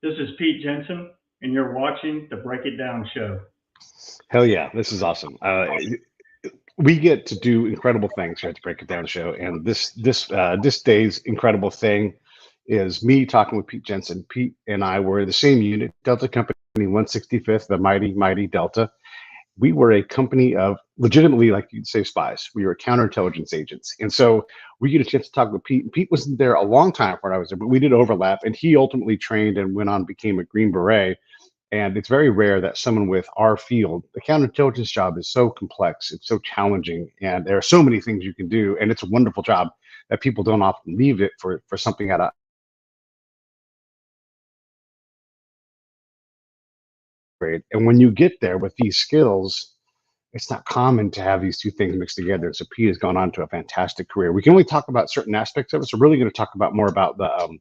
This is Pete Jensen, and you're watching the Break It Down show. Hell yeah, this is awesome. We get to do incredible things here at the Break It Down show, and this day's incredible thing is me talking with Pete Jensen. Pete and I were the same unit, Delta Company 165th, the mighty Delta. We were a company of legitimately, like you'd say, spies. We were counterintelligence agents, and so we get a chance to talk with Pete. Pete wasn't there a long time when I was there, but we did overlap, and he ultimately trained and went on became a Green Beret. And it's very rare that someone with our field, the counterintelligence job is so complex, it's so challenging, and there are so many things you can do. And it's a wonderful job that people don't often leave it for something at a grade. And when you get there with these skills, it's not common to have these two things mixed together. So Pete has gone on to a fantastic career. We can only talk about certain aspects of it. So we're really going to talk about more about the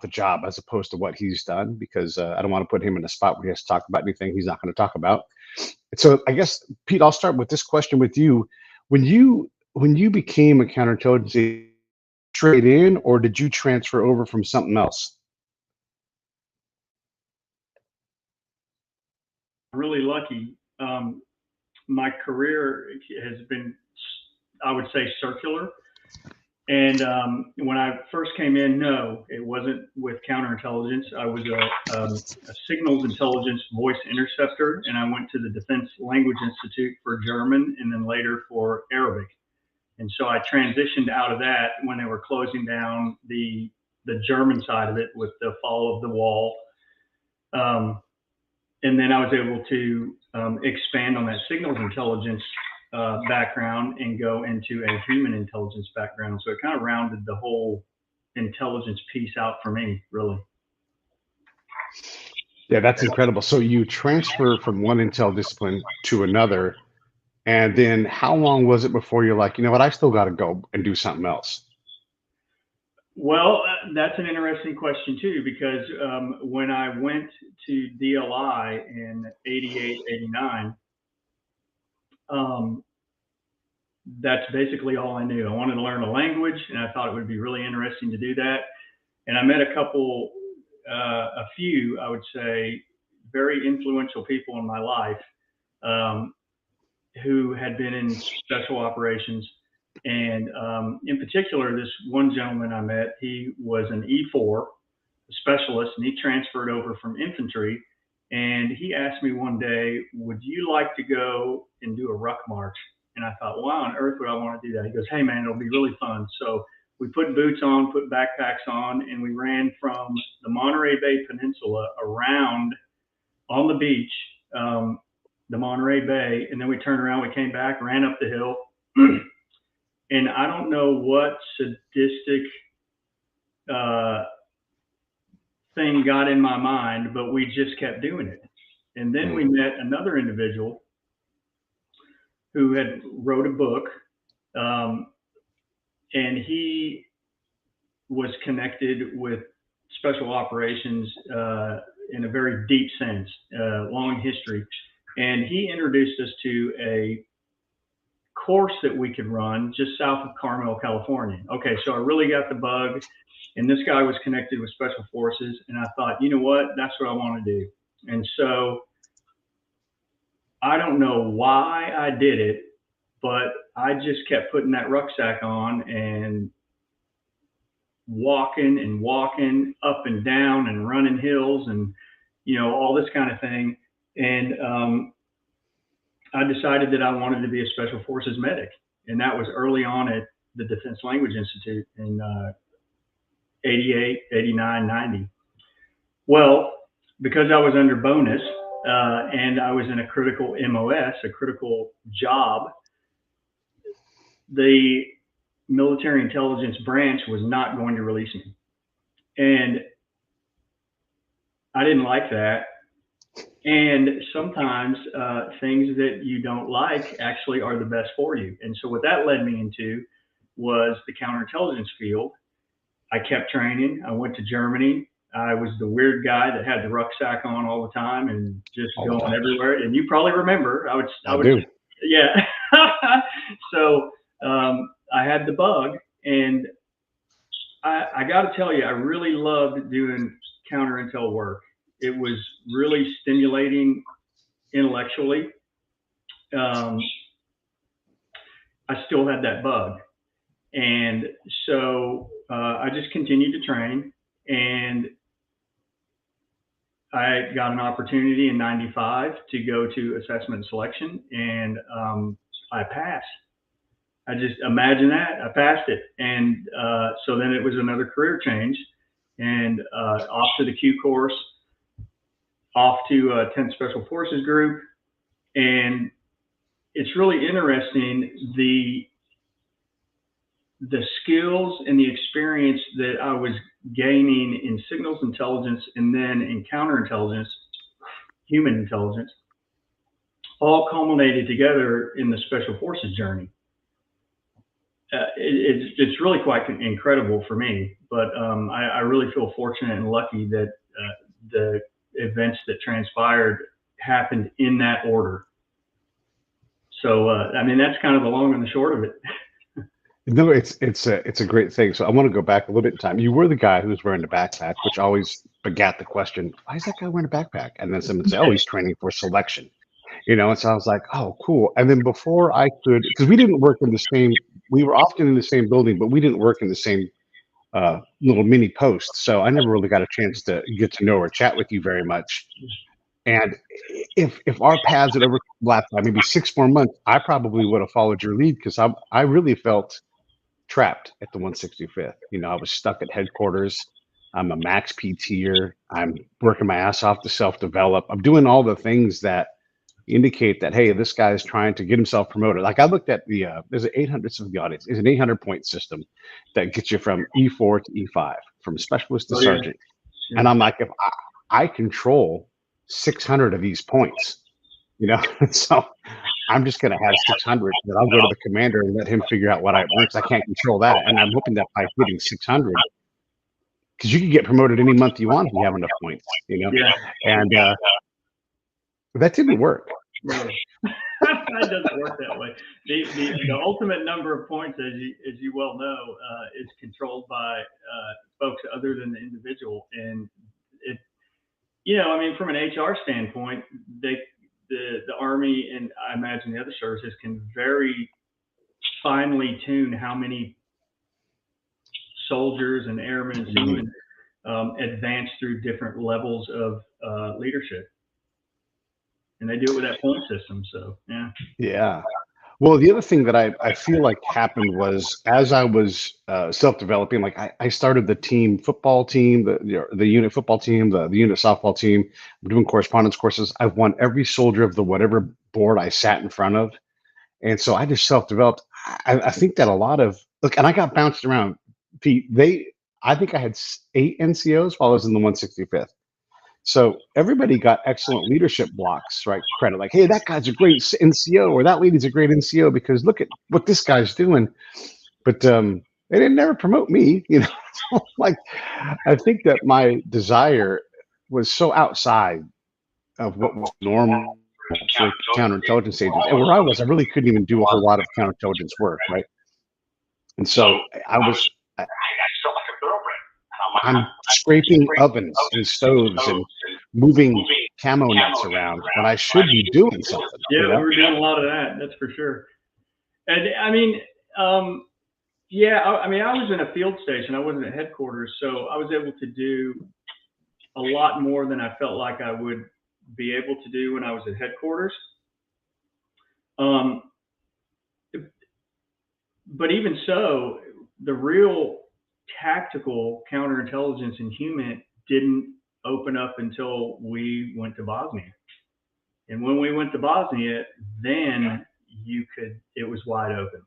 job as opposed to what he's done, because I don't want to put him in a spot where he has to talk about anything he's not going to talk about. So I guess, Pete, I'll start with this question with you. When you became a counterintelligence agent, straight in, or did you transfer over from something else? Really lucky. My career has been, I would say, circular. And when I first came in, no, it wasn't with counterintelligence. I was a signals intelligence voice interceptor, and I went to the Defense Language Institute for German and then later for Arabic. And so I transitioned out of that when they were closing down the German side of it with the fall of the wall. Um, and then I was able to expand on that signals intelligence background and go into a human intelligence background. So it kind of rounded the whole intelligence piece out for me, really. Yeah, that's incredible. So you transfer from one intel discipline to another, and then how long was it before you're like, you know what, I still got to go and do something else? Well, that's an interesting question too, because when I went to DLI in 88, 89, um, that's basically all I knew. I wanted to learn a language, and I thought it would be really interesting to do that. And I met a few, I would say, very influential people in my life um, who had been in special operations. And in particular, this one gentleman I met, he was an E4 specialist, and he transferred over from infantry. And he asked me one day, "Would you like to go and do a ruck march?" And I thought, why on earth would I want to do that? He goes, "Hey, man, it'll be really fun." So we put boots on, put backpacks on, and we ran from the Monterey Bay Peninsula around on the beach, um, the Monterey Bay, and then we turned around, we came back, ran up the hill. And I don't know what sadistic uh, thing got in my mind, but we just kept doing it. And then we Mm. met another individual who had wrote a book, um, and he was connected with special operations in a very deep sense, long history. And he introduced us to a course that we could run just south of Carmel, California. Okay, so I really got the bug, and this guy was connected with special forces, and I thought, you know what, that's what I want to do. And so I don't know why I did it, but I just kept putting that rucksack on and walking up and down and running hills and all this kind of thing. And I decided that I wanted to be a special forces medic, and that was early on at the Defense Language Institute in 88, 89, 90. Well, because I was under bonus and I was in a critical MOS, a critical job, the military intelligence branch was not going to release me. And I didn't like that. And sometimes things that you don't like actually are the best for you. And so what that led me into was the counterintelligence field. I kept training. I went to Germany. I was the weird guy that had the rucksack on all the time and just All the going time. everywhere. And you probably remember, I I would, do. yeah. So I had the bug, and I got to tell you, I really loved doing counter intel work. It was really stimulating intellectually. Um, I still had that bug, and so I just continued to train, and I got an opportunity in '95 to go to assessment and selection, and I passed. I just imagine that I passed it, and so then it was another career change, and off to the Q course, off to 10th Special Forces Group, and it's really interesting the skills and the experience that I was gaining in signals intelligence and then in counterintelligence, human intelligence, all culminated together in the Special Forces journey. It's really quite incredible for me, but I really feel fortunate and lucky that the events that transpired happened in that order. So I mean, that's kind of the long and the short of it. No, it's a great thing. So I want to go back a little bit in time. You were the guy who was wearing the backpack, which always begat the question, why is that guy wearing a backpack? And then someone say, oh, he's training for selection. And so I was like, oh, cool. And then before I could, because we didn't work in the same, we were often in the same building, but we didn't work in the same little mini post. So I never really got a chance to get to know or chat with you very much. And if our paths had overlapped by maybe 6 more months, I probably would have followed your lead because I really felt trapped at the 165th. I was stuck at headquarters. I'm a max PTer. I'm working my ass off to self-develop. I'm doing all the things that indicate that, hey, this guy is trying to get himself promoted. Like I looked at there's an 800 of the audience. It's an 800-point system that gets you from E4 to E5, from specialist to sergeant. Yeah. And I'm like, if I control 600 of these points, so I'm just going to have 600 that I'll go to the commander and let him figure out what I want because I can't control that. And I'm hoping that by hitting 600, because you can get promoted any month you want if you have enough points, Yeah. And that didn't work. No, it doesn't work that way. The ultimate number of points, as you well know, is controlled by folks other than the individual. And it, I mean, from an HR standpoint, the Army and I imagine the other services can very finely tune how many soldiers and airmen and seamen advance through different levels of leadership. And they do it with that point system. So, yeah. Yeah. Well, the other thing that I feel like happened was as I was self-developing, like I started the team football team, the unit football team, the unit softball team. I'm doing correspondence courses. I've won every soldier of the whatever board I sat in front of. And so I just self-developed. I think that a lot of, look, and I got bounced around, Pete. I think I had 8 NCOs while I was in the 165th. So everybody got excellent leadership blocks, right? Credit, like, hey, that guy's a great NCO, or that lady's a great NCO because look at what this guy's doing. But they didn't never promote me, Like, I think that my desire was so outside of what was normal for counterintelligence agents, and where I was, I really couldn't even do a whole lot of counterintelligence work, right? And so I'm scraping ovens and stoves and moving camo nets around when I should be doing something. Yeah, we were doing a lot of that. That's for sure. And I mean, yeah, I mean, I was in a field station. I wasn't at headquarters, so I was able to do a lot more than I felt like I would be able to do when I was at headquarters. But even so, the real tactical counterintelligence and human didn't open up until we went to Bosnia. And when we went to Bosnia, then it was wide open.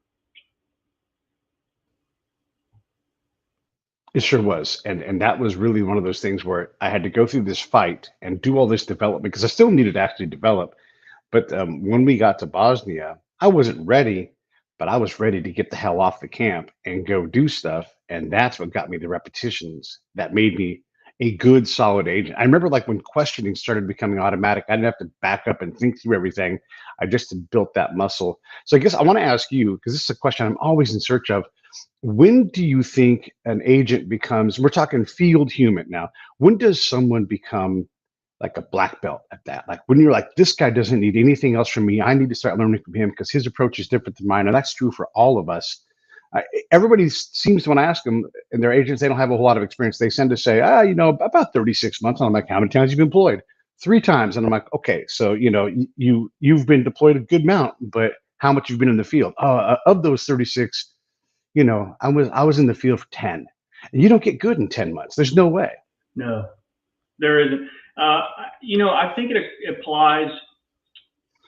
It sure was. And that was really one of those things where I had to go through this fight and do all this development because I still needed to actually develop. But when we got to Bosnia, I wasn't ready, but I was ready to get the hell off the camp and go do stuff. And that's what got me the repetitions that made me a good, solid agent. I remember like when questioning started becoming automatic, I didn't have to back up and think through everything. I just had built that muscle. So I guess I want to ask you, because this is a question I'm always in search of. When do you think an agent becomes, we're talking field human now, when does someone become like a black belt at that? Like when you're like, this guy doesn't need anything else from me. I need to start learning from him because his approach is different than mine. And that's true for all of us. Uh, Everybody seems to, when I ask them, and their agents, they don't have a whole lot of experience. They tend to say, about 36 months. And I'm like, how many times have you been deployed? 3 times. And I'm like, okay, so, you've been deployed a good amount, but how much you've been in the field? Of those 36, I was in the field for 10. And you don't get good in 10 months. There's no way. No, there isn't. I think it applies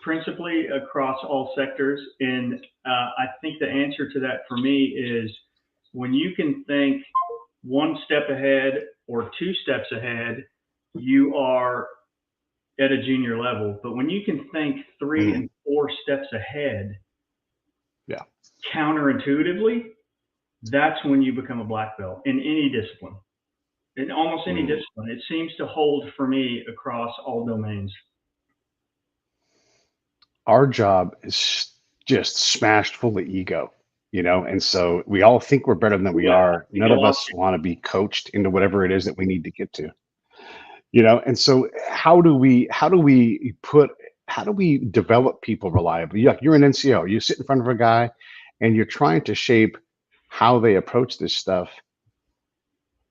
principally across all sectors. And I think the answer to that for me is when you can think one step ahead or 2 steps ahead, you are at a junior level. But when you can think 3 and 4 steps ahead, Yeah. counterintuitively, that's when you become a black belt in any discipline. In almost any discipline, it seems to hold for me across all domains. Our job is just smashed full of ego, and so we all think we're better than we are. None of us want to be coached into whatever it is that we need to get to, and so how do we develop people reliably? You're an NCO, you sit in front of a guy and you're trying to shape how they approach this stuff.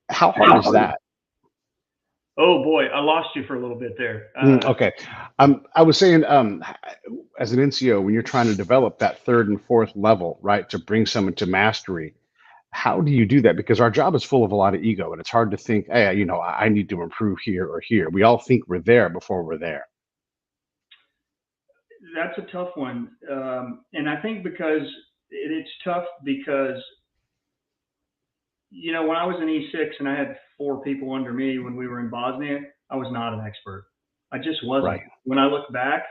How hard is that? Oh boy, I lost you for a little bit there. Okay. I was saying, as an NCO, when you're trying to develop that third and fourth level, right, to bring someone to mastery, how do you do that? Because our job is full of a lot of ego, and it's hard to think, hey, I need to improve here or here. We all think we're there before we're there. That's a tough one, and I think because it's tough because when I was in E6 and I had 4 people under me when we were in Bosnia, I was not an expert. I just wasn't. Right. When I look back,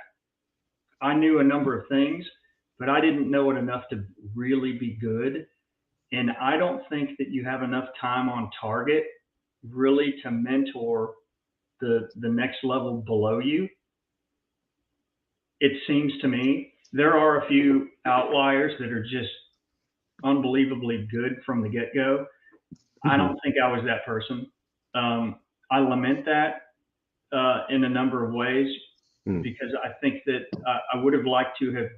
I knew a number of things, but I didn't know it enough to really be good. And I don't think that you have enough time on target really to mentor the next level below you. It seems to me there are a few outliers that are just unbelievably good from the get-go. I don't think I was that person. I lament that in a number of ways because I think that I would have liked to have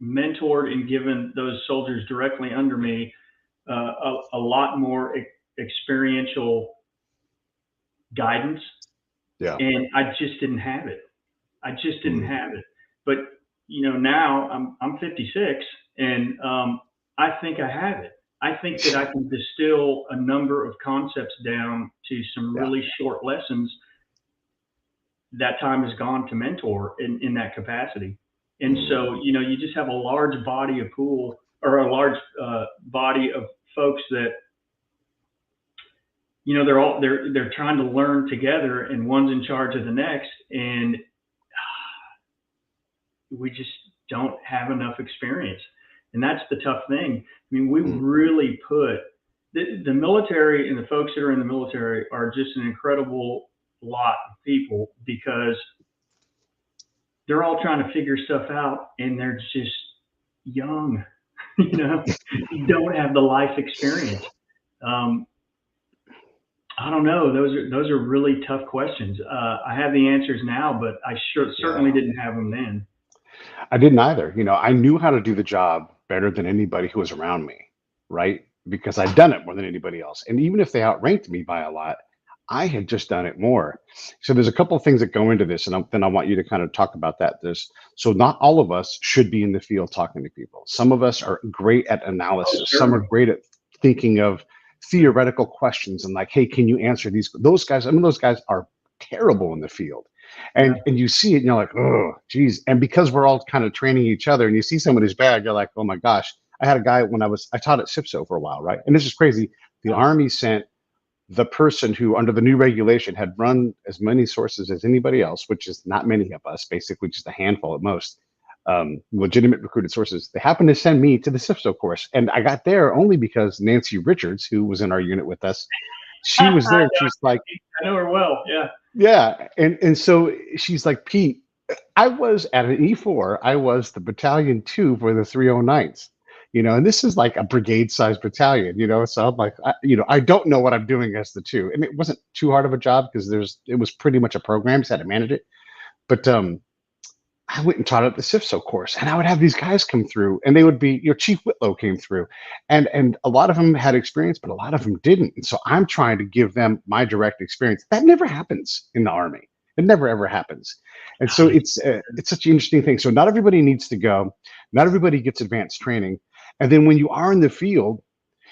mentored and given those soldiers directly under me a lot more experiential guidance. Yeah. And I just didn't have it. I just didn't have it. But now I'm 56, and I think I have it. I think that I can distill a number of concepts down to some really short lessons. That time is gone to mentor in that capacity. And so, you just have a large body of pool or a large body of folks that, they're trying to learn together, and one's in charge of the next. And we just don't have enough experience. And that's the tough thing. I mean, we really put the military, and the folks that are in the military are just an incredible lot of people because they're all trying to figure stuff out, and they're just young. You don't have the life experience. I don't know. Those are really tough questions. I have the answers now, but I certainly didn't have them then. I didn't either. I knew how to do the job better than anybody who was around me, right? Because I'd done it more than anybody else. And even if they outranked me by a lot, I had just done it more. So there's a couple of things that go into this, and then I want you to kind of talk about that. So not all of us should be in the field talking to people. Some of us are great at analysis. Some are great at thinking of theoretical questions and like, hey, can you answer these? Those guys are terrible in the field. And you see it and you're like, oh, geez. And because we're all kind of training each other and you see somebody's bad, you're like, oh my gosh. I had a guy when I taught at CIPSO for a while, right? And this is crazy. The Army sent the person who, under the new regulation, had run as many sources as anybody else, which is not many of us, basically just a handful at most, legitimate recruited sources. They happened to send me to the CIPSO course. And I got there only because Nancy Richards, who was in our unit with us, she was there. She's like, I know her well. Yeah. Yeah. And so she's like, Pete, I was at an E4, I was the Battalion 2 for the 309s. And this is like a brigade-sized battalion, so I'm like, I don't know what I'm doing as the two, and it wasn't too hard of a job because it was pretty much a program, just had to manage it. But I went and taught at the CIFSO course, and I would have these guys come through, and they would be, Chief Whitlow came through, and a lot of them had experience, but a lot of them didn't. And so I'm trying to give them my direct experience. That never happens in the Army. It never ever happens. And so it's such an interesting thing. So not everybody needs to go. Not everybody gets advanced training. And then when you are in the field,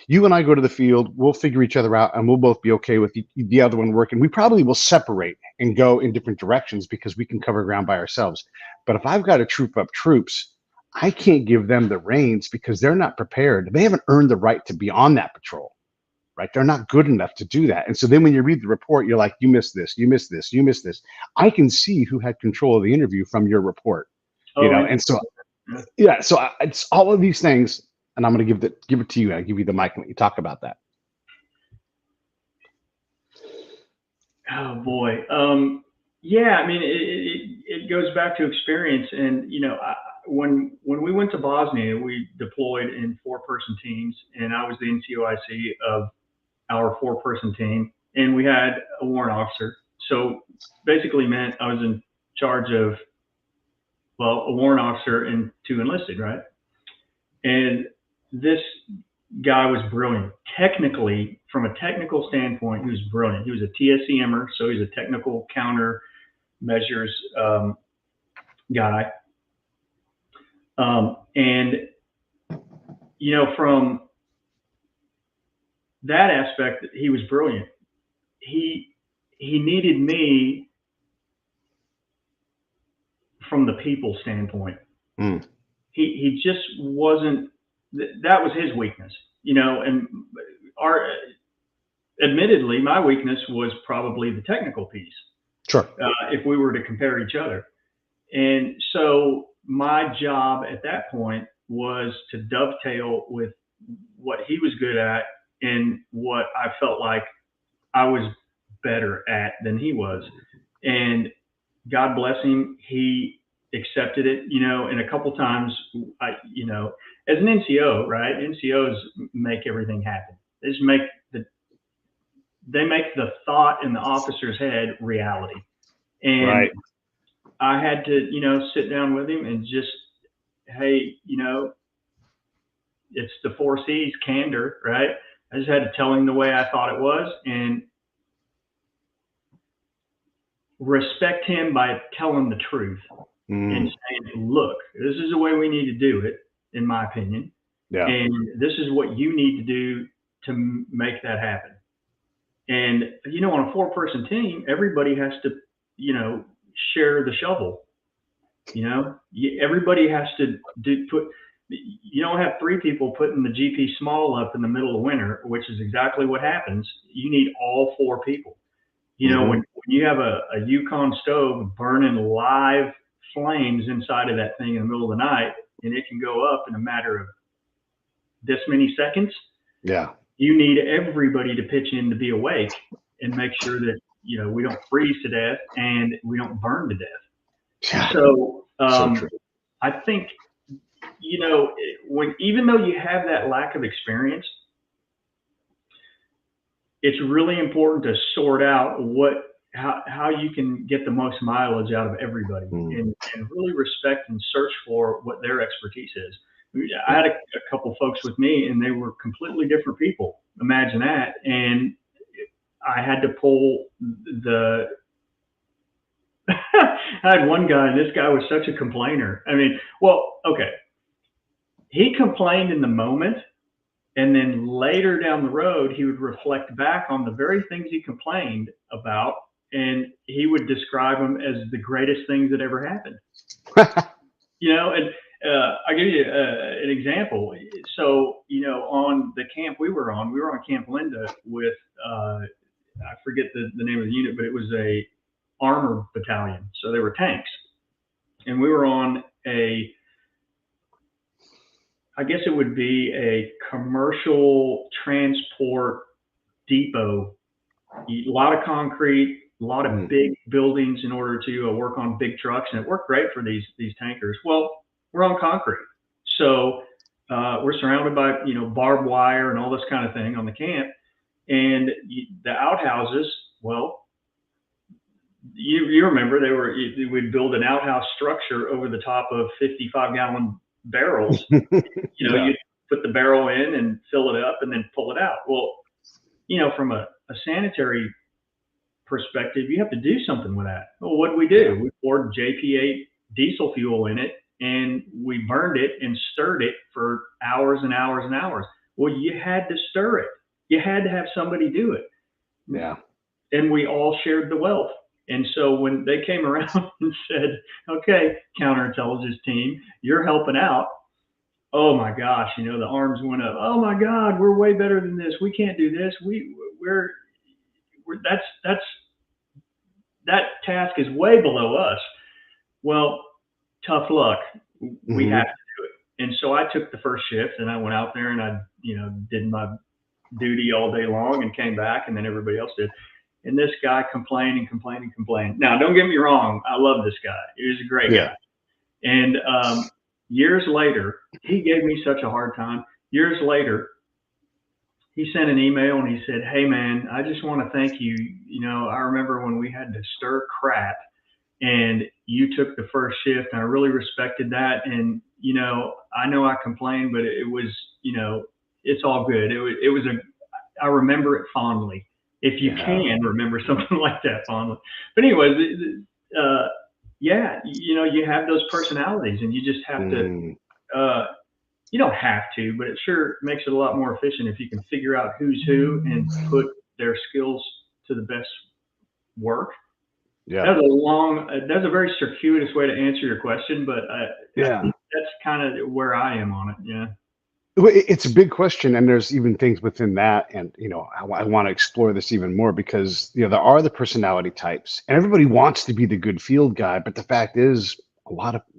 you and I go to the field, we'll figure each other out, and we'll both be okay with the other one working. We probably will separate and go in different directions because we can cover ground by ourselves. But if I've got to troop up troops, I can't give them the reins because they're not prepared. They haven't earned the right to be on that patrol, right? They're not good enough to do that. And so then when you read the report, you're like, you missed this, you missed this, you missed this. I can see who had control of the interview from your report, And so, yeah, so it's all of these things. And I'm going to give it to you. I give you the mic and let you talk about that. Oh boy. Yeah, I mean, it goes back to experience. And, when we went to Bosnia, we deployed in 4-person teams, and I was the NCOIC of our 4-person team, and we had a warrant officer. So basically meant I was in charge of, a warrant officer and 2 enlisted, right? And this guy was brilliant. Technically, from a technical standpoint, he was brilliant. He was a TSCMer, so he's a technical countermeasures guy. And, from that aspect, he was brilliant. He needed me from the people standpoint. Mm. He just wasn't. That was his weakness, and admittedly, my weakness was probably the technical piece. Sure. If we were to compare each other. And so my job at that point was to dovetail with what he was good at and what I felt like I was better at than he was. And God bless him, he accepted it, and a couple times, as an NCO, right? NCOs make everything happen. They just make the thought in the officer's head reality. And right. I had to, sit down with him and just, hey, it's the 4 C's, candor, right? I just had to tell him the way I thought it was and respect him by telling the truth and saying, look, this is the way we need to do it, in my opinion. Yeah. And this is what you need to do to make that happen. And, on a 4-person team, everybody has to, share the shovel. Everybody has to you don't have 3 people putting the GP small up in the middle of winter, which is exactly what happens. You need all 4 people. When you have a Yukon stove burning live flames inside of that thing in the middle of the night, and it can go up in a matter of this many seconds. Yeah. You need everybody to pitch in to be awake and make sure that, we don't freeze to death and we don't burn to death. Yeah. So I think, even though you have that lack of experience, it's really important to sort out how you can get the most mileage out of everybody and really respect and search for what their expertise is. I had a couple folks with me and they were completely different people. Imagine that. And I had to pull I had one guy, and this guy was such a complainer. I mean, okay. He complained in the moment, and then later down the road, he would reflect back on the very things he complained about, and he would describe them as the greatest things that ever happened. And I'll give you an example. So, on the camp we were on Camp Linda with, I forget the name of the unit, but it was a armor battalion. So they were tanks. And we were on I guess it would be a commercial transport depot. A lot of concrete, a lot of big buildings in order to work on big trucks. And it worked great for these tankers. Well, we're on concrete. So we're surrounded by, barbed wire and all this kind of thing on the camp. And the outhouses, well, you remember we'd build an outhouse structure over the top of 55-gallon barrels. Yeah. You'd put the barrel in and fill it up and then pull it out. Well, from a sanitary perspective, you have to do something with that. Well, what did we do? Yeah. We poured JP8 diesel fuel in it and we burned it and stirred it for hours and hours and hours. Well, you had to stir it. You had to have somebody do it. Yeah. And we all shared the wealth. And so when they came around and said, okay, counterintelligence team, you're helping out. Oh my gosh, the arms went up. Oh my God, we're way better than this. We can't do this. We're that task is way below us. Well, tough luck. We have to do it. And so I took the first shift and I went out there and I, did my duty all day long and came back, and then everybody else did. And this guy complained and complained and complained. Now, don't get me wrong. I love this guy. He was a great guy. And years later, he gave me such a hard time. Years later, he sent an email and he said, hey, man, I just want to thank you. I remember when we had to stir crap and you took the first shift, and I really respected that. And, I know I complained, but it was, it's all good. I remember it fondly. If you can remember something like that fondly. But anyways, you have those personalities and you just have to, you don't have to, but it sure makes it a lot more efficient if you can figure out who's who and put their skills to the best work. Yeah. That's a very circuitous way to answer your question, but I think that's kind of where I am on it. Yeah. Well, it's a big question, and there's even things within that, and I want to explore this even more because there are the personality types, and everybody wants to be the good field guy, but the fact is,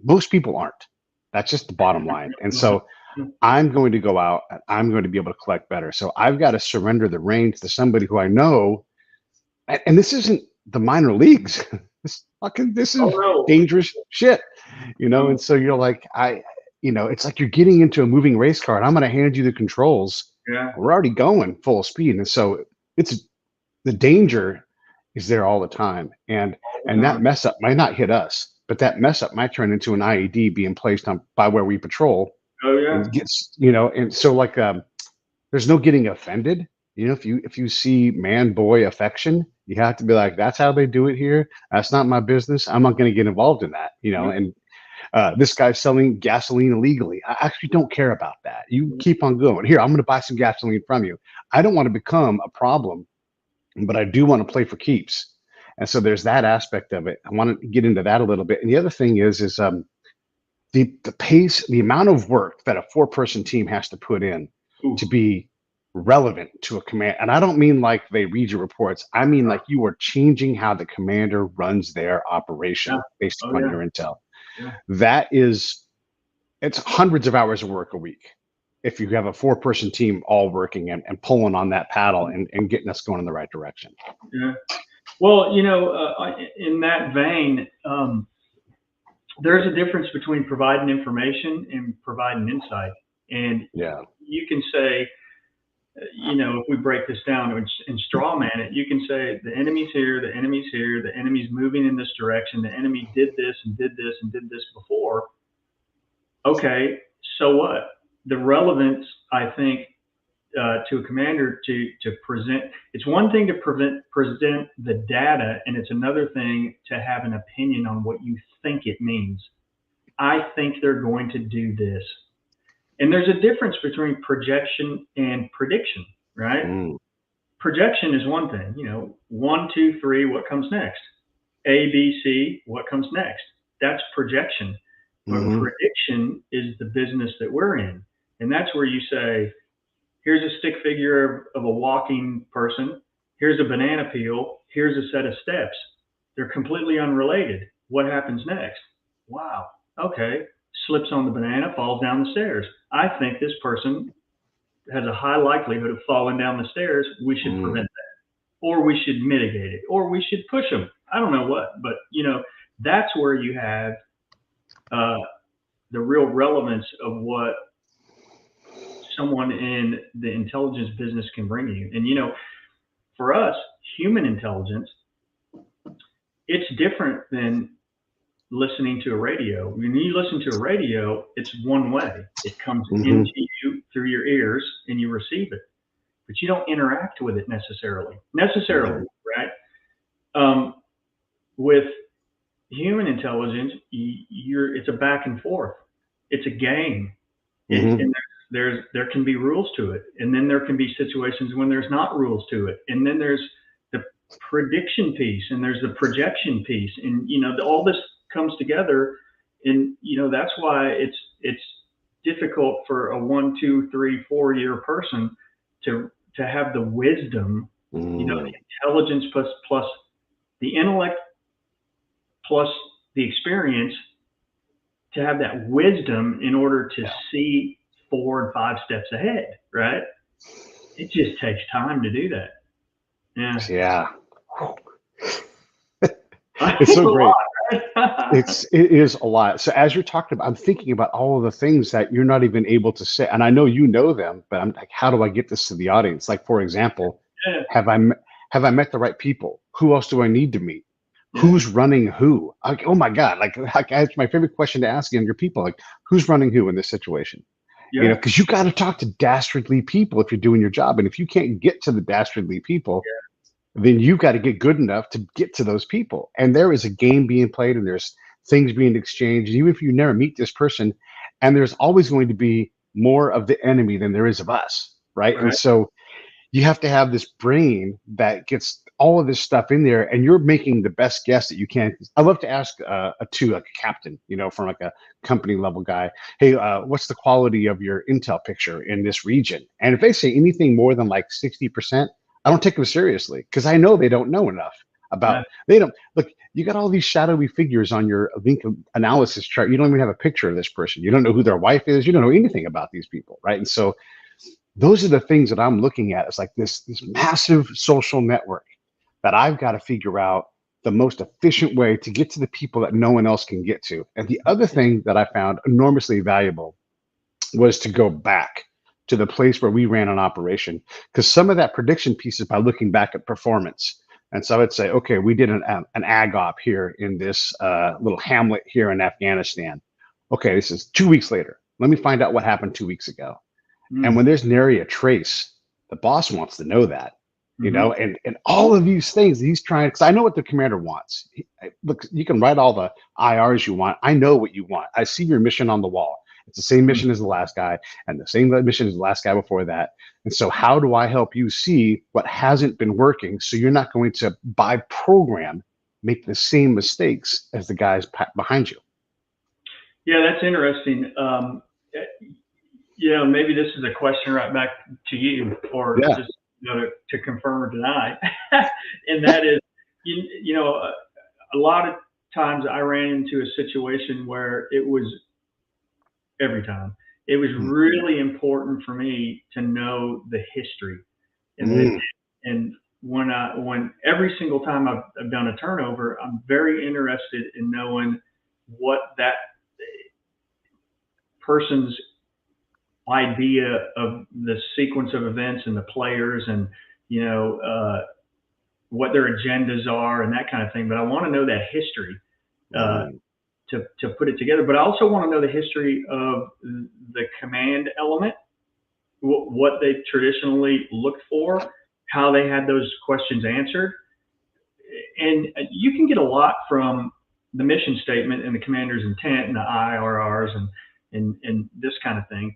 most people aren't. That's just the bottom line. And so, I'm going to go out and I'm going to be able to collect better. So I've got to surrender the reins to somebody who I know, and this isn't the minor leagues. This is dangerous shit, And so you're like, it's like you're getting into a moving race car and I'm going to hand you the controls. Yeah. We're already going full speed. And so the danger is there all the time. And that mess up might not hit us, but that mess up might turn into an IED being placed on by where we patrol. Oh yeah. And gets, and so like, there's no getting offended. If you see man boy affection, you have to be like, that's how they do it here. That's not my business. I'm not going to get involved in that, and this guy's selling gasoline illegally. I actually don't care about that. You keep on going. Here, I'm going to buy some gasoline from you. I don't want to become a problem, but I do want to play for keeps. And so there's that aspect of it. I want to get into that a little bit. And the other thing is the pace, the amount of work that a 4-person team has to put in to be relevant to a command. And I don't mean like they read your reports. I mean like you are changing how the commander runs their operation based upon your intel. Yeah. It's hundreds of hours of work a week if you have a 4-person team all working and pulling on that paddle and getting us going in the right direction. Yeah. Well, in that vein, there's a difference between providing information and providing insight. And you can say, if we break this down and straw man it, you can say the enemy's here, the enemy's here, the enemy's moving in this direction, the enemy did this and did this and did this before. Okay, so what? The relevance, I think, to a commander to present, it's one thing to present the data, and it's another thing to have an opinion on what you think it means. I think they're going to do this. And there's a difference between projection and prediction, right? Projection is one thing, 1, 2, 3, what comes next? A, B, C, what comes next? That's projection. But prediction is the business that we're in. And that's where you say, here's a stick figure of a walking person. Here's a banana peel. Here's a set of steps. They're completely unrelated. What happens next? Wow. Okay. Slips on the banana, falls down the stairs. I think this person has a high likelihood of falling down the stairs. We should prevent that, or we should mitigate it, or we should push them. I don't know what, but that's where you have the real relevance of what someone in the intelligence business can bring you. And, you know, for us, human intelligence, it's different than listening to a radio. When you listen to a radio, it's one way. It comes into you through your ears and you receive it, but you don't interact with it necessarily, right? With human intelligence, it's a back and forth. It's a game. And there can be rules to it, and then there can be situations when there's not rules to it, and then there's the prediction piece, and there's the projection piece, and you know all this comes together, and you know that's why it's difficult for a 1, 2, 3, 4 year person to have the wisdom, you know, the intelligence plus the intellect plus the experience, to have that wisdom in order to see 4 and 5 steps ahead, right? It just takes time to do that. Yeah. It's so great. It is a lot. So as you're talking about, I'm thinking about all of the things that you're not even able to say, and I know you know them, but I'm like, how do I get this to the audience? Like, for example, have I met the right people? Who else do I need to meet? Who's running who? Like, oh my God! Like that's my favorite question to ask your people. Like, who's running who in this situation? You know, because you got to talk to dastardly people if you're doing your job, and if you can't get to the dastardly people, then you've got to get good enough to get to those people. And there is a game being played, and there's things being exchanged. Even if you never meet this person, and there's always going to be more of the enemy than there is of us, right? And so you have to have this brain that gets all of this stuff in there, and you're making the best guess that you can. I love to ask like a captain, you know, from like a company level guy, hey, what's the quality of your intel picture in this region? And if they say anything more than like 60%, I don't take them seriously, because I know they don't know enough about. They don't look. You got all these shadowy figures on your link analysis chart. You don't even have a picture of this person. You don't know who their wife is. You don't know anything about these people, right? And so those are the things that I'm looking at. It's like this massive social network that I've got to figure out the most efficient way to get to the people that no one else can get to. And the other thing that I found enormously valuable was to go back to the place where we ran an operation, because some of that prediction piece is by looking back at performance. And so I would say, okay, we did an ag op here in this little hamlet here in Afghanistan. Okay, this is 2 weeks later. Let me find out what happened 2 weeks ago. And when there's nary a trace, the boss wants to know that, you know, and all of these things he's trying, because I know what the commander wants. Look, you can write all the IRs you want. I know what you want. I see your mission on the wall. It's the same mission as the last guy, and the same mission as the last guy before that. And so how do I help you see what hasn't been working, so you're not going to, by program, make the same mistakes as the guys behind you? Yeah, that's interesting. You know, maybe this is a question right back to you, or just, you know, to confirm or deny. And that is, you know, a lot of times I ran into a situation where it was every time. It was really important for me to know the history, and when every single time I've done a turnover, I'm very interested in knowing what that person's idea of the sequence of events and the players, and you know what their agendas are and that kind of thing. But I want to know that history to put it together. But I also want to know the history of the command element, what they traditionally looked for, how they had those questions answered. And you can get a lot from the mission statement and the commander's intent and the IRRs and this kind of thing.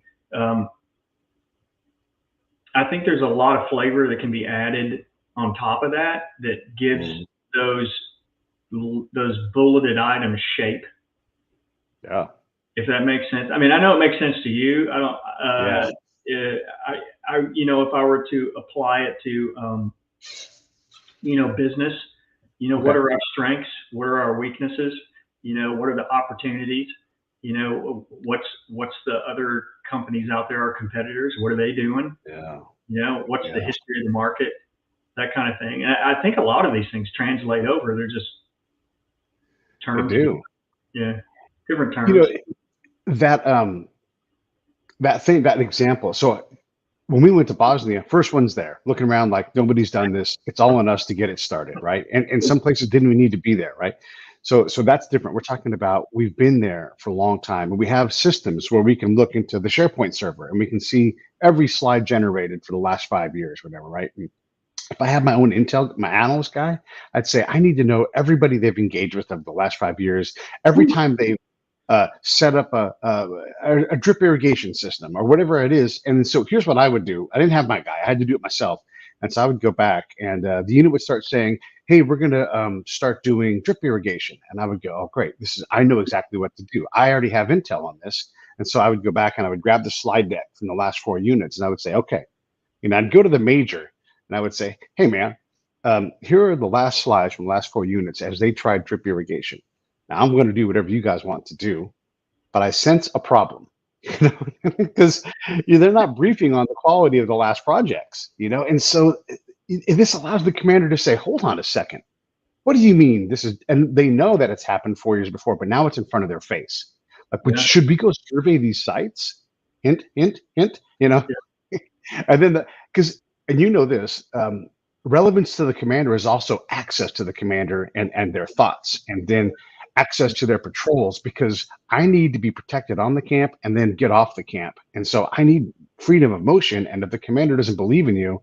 I think there's a lot of flavor that can be added on top of that gives those bulleted items shape. Yeah. If that makes sense. I mean, I know it makes sense to you. I don't. I you know, if I were to apply it to you know, business, you know, what are our strengths? What are our weaknesses? You know, what are the opportunities? You know, what's the other companies out there, our competitors? What are they doing? Yeah. You know, what's the history of the market? That kind of thing. And I think a lot of these things translate over. They're just terms. They do. Yeah. Different terms. You know, that that example. So when we went to Bosnia, first one's there, looking around like nobody's done this. It's all on us to get it started, right? And some places didn't even need to be there, right? So that's different. We're talking about we've been there for a long time, and we have systems where we can look into the SharePoint server and we can see every slide generated for the last 5 years, whatever, right? And if I have my own intel, my analyst guy, I'd say I need to know everybody they've engaged with over the last 5 years, every time they set up a drip irrigation system or whatever it is. And so here's what I would do. I didn't have my guy. I had to do it myself. And so I would go back and the unit would start saying, hey, we're going to start doing drip irrigation. And I would go, oh, great. I know exactly what to do. I already have intel on this. And so I would go back and I would grab the slide deck from the last 4 units. And I would say, okay, and I'd go to the major and I would say, hey, man, here are the last slides from the last 4 units as they tried drip irrigation. Now I'm going to do whatever you guys want to do, but I sense a problem, because they're not briefing on the quality of the last projects, and so this allows the commander to say, hold on a second, what do you mean this is, and they know that it's happened 4 years before, but now it's in front of their face. Like, should we go survey these sites? Hint, hint, hint, Yeah. and then this, relevance to the commander is also access to the commander and their thoughts, and then access to their patrols, because I need to be protected on the camp and then get off the camp. And so I need freedom of motion. And if the commander doesn't believe in you,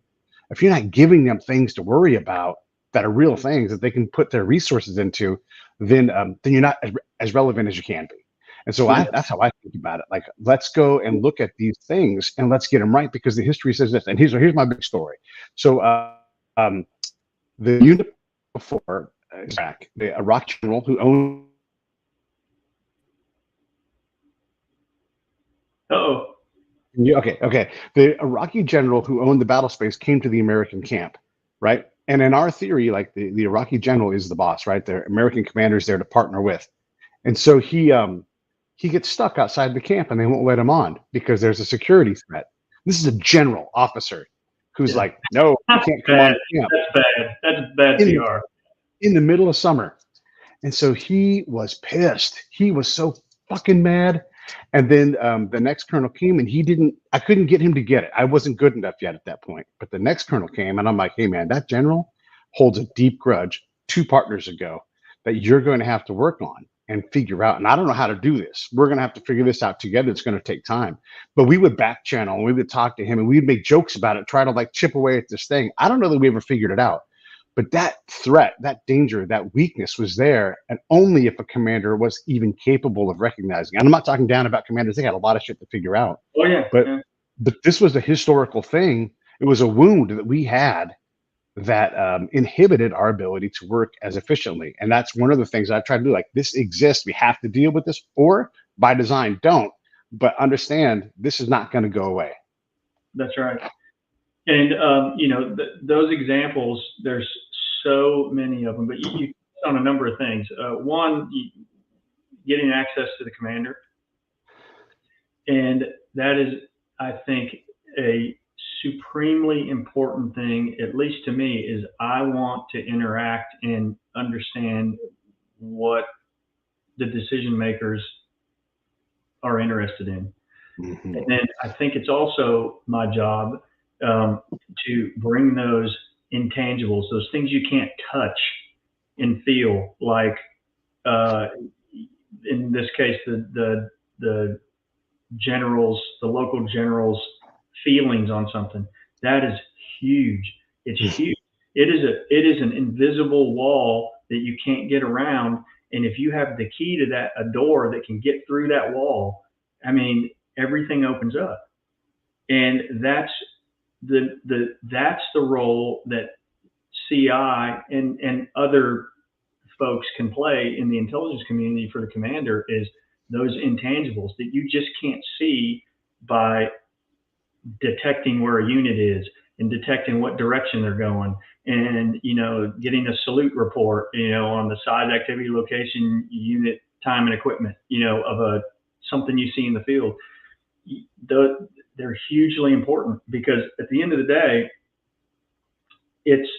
if you're not giving them things to worry about that are real things that they can put their resources into, then you're not as relevant as you can be. And so that's how I think about it. Like, let's go and look at these things and let's get them right, because the history says this. And here's my big story. So the unit before Iraq, the Iraq general who owned. Oh. Okay. The Iraqi general who owned the battle space came to the American camp, right? And in our theory, like the Iraqi general is the boss, right? The American commander is there to partner with. And so he gets stuck outside the camp and they won't let him on because there's a security threat. This is a general officer who's like, no, you can't come on camp. That's bad. That's bad PR. In the middle of summer. And so he was pissed. He was so fucking mad. And then the next colonel came and I couldn't get him to get it. I wasn't good enough yet at that point. But the next colonel came and I'm like, hey man, that general holds a deep grudge 2 partners ago that you're going to have to work on and figure out. And I don't know how to do this. We're going to have to figure this out together. It's going to take time. But we would back channel and we would talk to him and we'd make jokes about it, try to like chip away at this thing. I don't know that we ever figured it out. But that threat, that danger, that weakness was there, and only if a commander was even capable of recognizing. And I'm not talking down about commanders; they had a lot of shit to figure out. Oh yeah. But this was a historical thing. It was a wound that we had that inhibited our ability to work as efficiently. And that's one of the things I try to do. Like, this exists. We have to deal with this, or by design, don't. But understand, this is not going to go away. That's right. And those examples, there's so many of them, but you on a number of things. One, getting access to the commander, and that is, I think, a supremely important thing, at least to me, is I want to interact and understand what the decision makers are interested in. Mm-hmm. And then I think it's also my job to bring those intangibles, those things you can't touch and feel, like in this case, the generals, the local generals' feelings on something. That is huge. It's huge. It is an invisible wall that you can't get around. And if you have the key to that, a door that can get through that wall, I mean, everything opens up. And that's the role that CI and other folks can play in the intelligence community for the commander, is those intangibles that you just can't see by detecting where a unit is and detecting what direction they're going, and getting a salute report on the size, activity, location, unit, time, and equipment of something you see in the field. They're hugely important, because at the end of the day, it's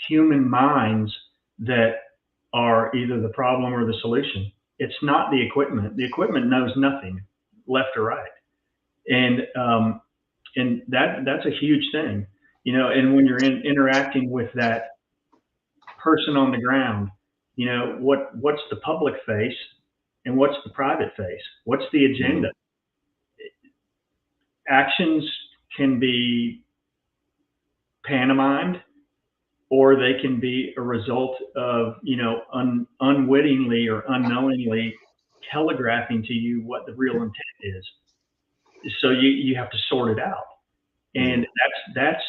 human minds that are either the problem or the solution. It's not the equipment. The equipment knows nothing, left or right. And that's a huge thing, and when you're interacting with that person on the ground, what's the public face and what's the private face? What's the Mm, agenda? Actions can be pantomimed, or they can be a result of, unwittingly or unknowingly telegraphing to you what the real intent is. So you have to sort it out. mm, And that's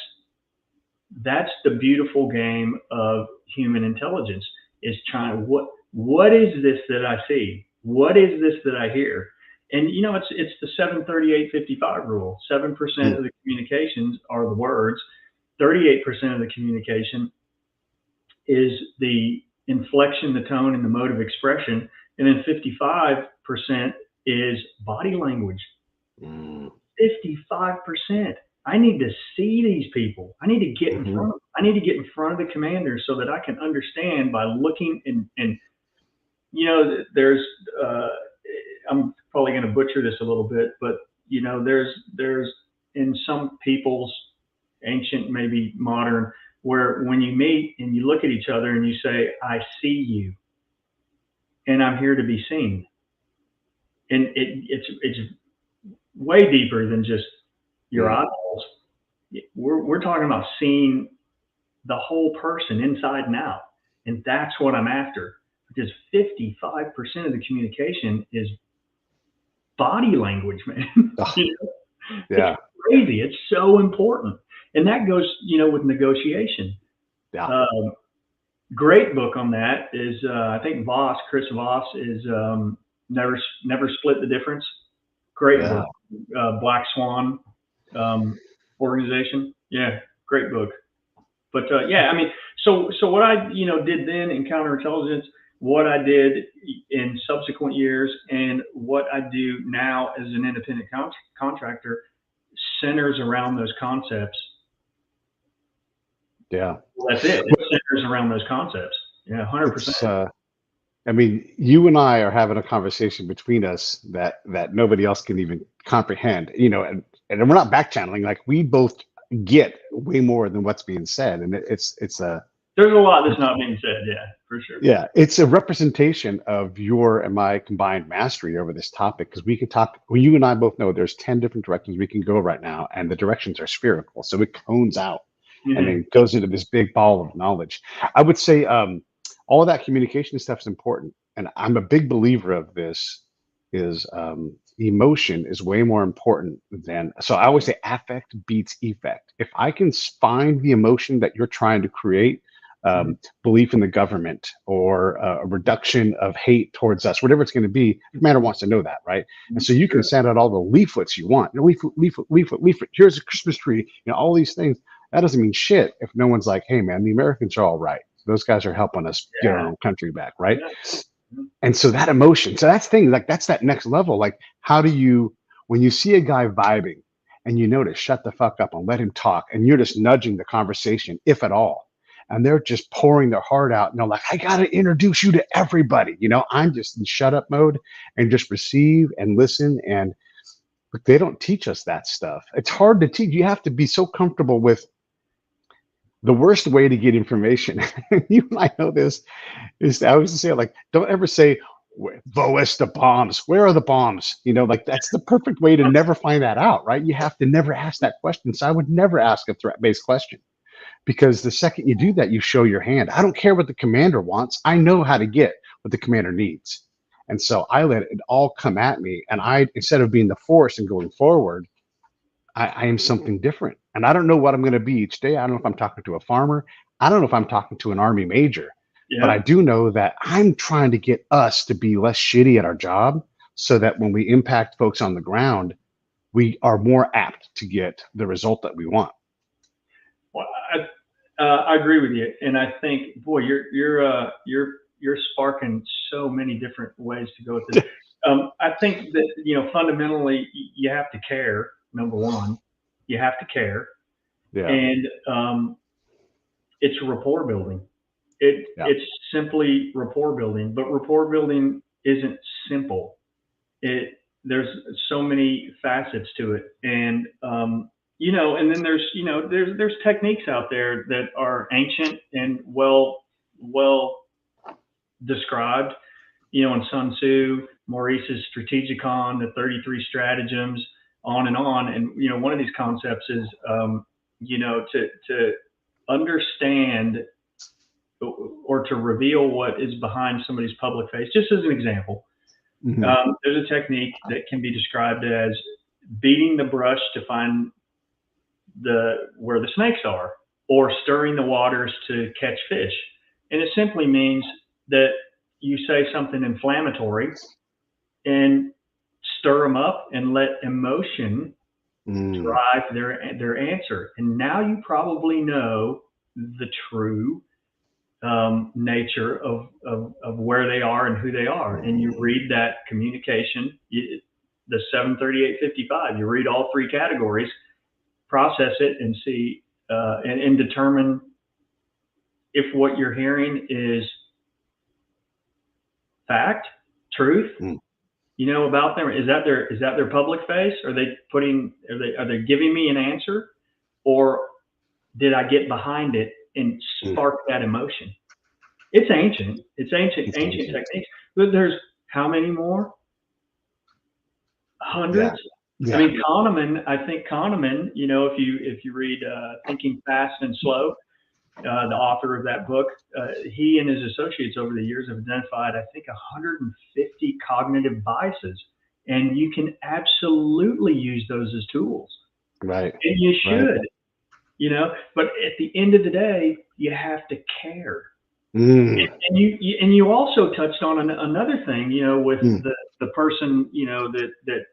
the beautiful game of human intelligence, is trying, what is this that I see? What is this that I hear? And it's the 738-55 rule. 7% mm, of the communications are the words, 38% of the communication is the inflection, the tone, and the mode of expression, and then 55% is body language. mm, 55%. I need to see these people. I need to get in mhm. front of. I need to get in front of the commander so that I can understand by looking, and there's. I'm probably going to butcher this a little bit, but there's in some people's, ancient, maybe modern, where when you meet and you look at each other and you say, "I see you, and I'm here to be seen," and it's way deeper than just your Mm. eyeballs. We're talking about seeing the whole person inside and out. And that's what I'm after, because 55% of the communication is body language, man. Oh, You know, it's yeah, crazy. It's so important. And that goes, with negotiation. yeah, Um, Great book on that is, I think Chris Voss is, Never Split the Difference. Great yeah. book. Black Swan um, organization. Yeah, great book. But yeah, I mean, so what I did then in counterintelligence, what I did in subsequent years, and what I do now as an independent contractor centers around those concepts. Yeah. That's it. It centers around those concepts. Yeah, 100%. It's I mean, you and I are having a conversation between us that nobody else can even comprehend, and we're not back channeling. Like we both get way more than what's being said, and it's a There's a lot that's not being said. Yeah, for sure. yeah, it's a representation of your and my combined mastery over this topic because we can talk. Well, you and I both know there's 10 different directions we can go right now, and the directions are spherical, so it cones out and Hmm. then goes into this big ball of knowledge. I would say all of that communication stuff is important, and I'm a big believer of this. Is emotion is way more important than so. I always say affect beats effect. If I can find the emotion that you're trying to create. Hmm. Belief in the government or a reduction of hate towards us, whatever it's going to be. The commander wants to know that, right? And so you can Sure. send out all the leaflets you want. Leaflet, leaflet, leaflet, leaflet. Here's a Christmas tree. All these things. That doesn't mean shit if no one's like, hey, man, the Americans are all right. Those guys are helping us get our Yeah. own country back, right? Yeah. Mhm. And so that emotion, so that's thing, like that's that next level. Like, how do you, when you see a guy vibing and you notice, shut the fuck up and let him talk, and you're just nudging the conversation, if at all, and they're just pouring their heart out, and they're like, I got to introduce you to everybody. I'm just in shut up mode and just receive and listen. And but they don't teach us that stuff. It's hard to teach. You have to be so comfortable with the worst way to get information. You might know this is I always say like, don't ever say, "Where's the bombs? Where are the bombs?" Like that's the perfect way to never find that out, right? You have to never ask that question. So I would never ask a threat-based question because the second you do that, you show your hand. I don't care what the commander wants. I know how to get what the commander needs. And so I let it all come at me. And I, instead of being the force and going forward, I am something different. And I don't know what I'm going to be each day. I don't know if I'm talking to a farmer. I don't know if I'm talking to an army major, but I Yeah. do know that I'm trying to get us to be less shitty at our job so that when we impact folks on the ground, we are more apt to get the result that we want. Well, I agree with you, and I think, boy, you're sparking so many different ways to go with this. I think that fundamentally you have to care. Number one, you have to care, Yeah. and it's rapport building. Yeah. It's simply rapport building, but rapport building isn't simple. It there's so many facets to it, and and then there's techniques out there that are ancient and well described, in Sun Tzu, Maurice's Strategicon, the 33 stratagems, on and on. And, one of these concepts is, to understand or to reveal what is behind somebody's public face. Just as an example, there's a technique that can be described as beating the brush to find where the snakes are, or stirring the waters to catch fish. And it simply means that you say something inflammatory and stir them up and let emotion drive their answer. And now you probably know the true nature of where they are and who they are. And you read that communication, the 73855, you read all three categories, process it, and see and determine if what you're hearing is fact, truth, about them. Is that their public face? Are they giving me an answer, or did I get behind it and spark that emotion? It's ancient. It's ancient techniques. But there's how many more? Hundreds. Yeah. I mean, Kahneman, if you read Thinking Fast and Slow, the author of that book, he and his associates over the years have identified, I think, 150 cognitive biases. And you can absolutely use those as tools. Right. And you should, but at the end of the day, you have to care. And you also touched on another thing, with the person, that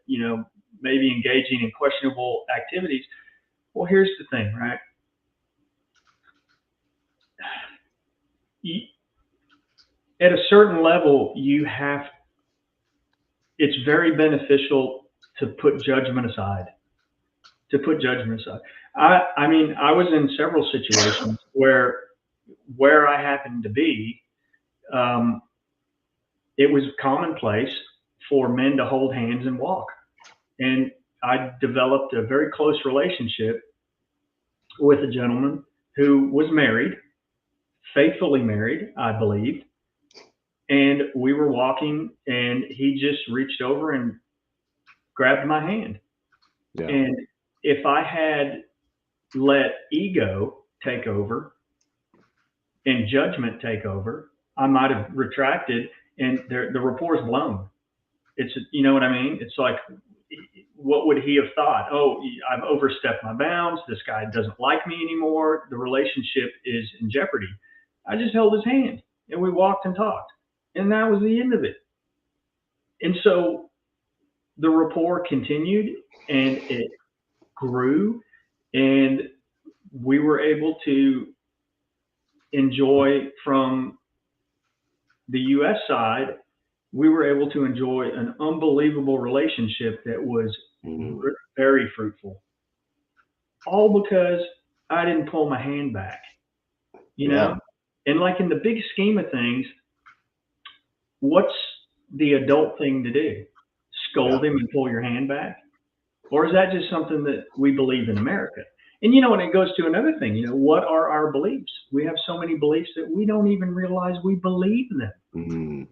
maybe engaging in questionable activities. Well, here's the thing, right? At a certain level, it's very beneficial to put judgment aside. I mean, I was in several situations where I happened to be, it was commonplace for men to hold hands and walk. And I developed a very close relationship with a gentleman who was married, faithfully married, I believed. And we were walking, and he just reached over and grabbed my hand. Yeah. And if I had let ego take over and judgment take over, I might have retracted, and the rapport's blown. It's, you know what I mean? It's like, what would he have thought? Oh, I've overstepped my bounds. This guy doesn't like me anymore. The relationship is in jeopardy. I just held his hand, and we walked and talked, and that was the end of it. And so the rapport continued, and it grew, and we were able to enjoy, from the U.S. side, we were able to enjoy an unbelievable relationship that was very fruitful. All because I didn't pull my hand back, you know? And like, in the big scheme of things, what's the adult thing to do? Scold him and pull your hand back? Or is that just something that we believe in America? And, and it goes to another thing, what are our beliefs? We have so many beliefs that we don't even realize we believe them.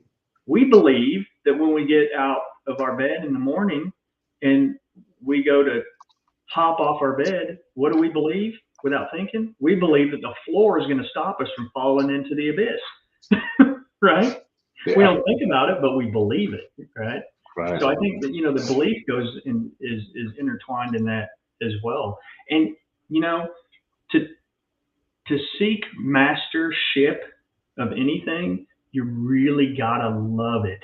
We believe that when we get out of our bed in the morning and we go to hop off our bed, what do we believe without thinking? We believe that the floor is going to stop us from falling into the abyss, right? Yeah. We don't think about it, but we believe it, right? Right. So I think that, the belief is intertwined in that as well. And, to seek mastership of anything, you really gotta love it.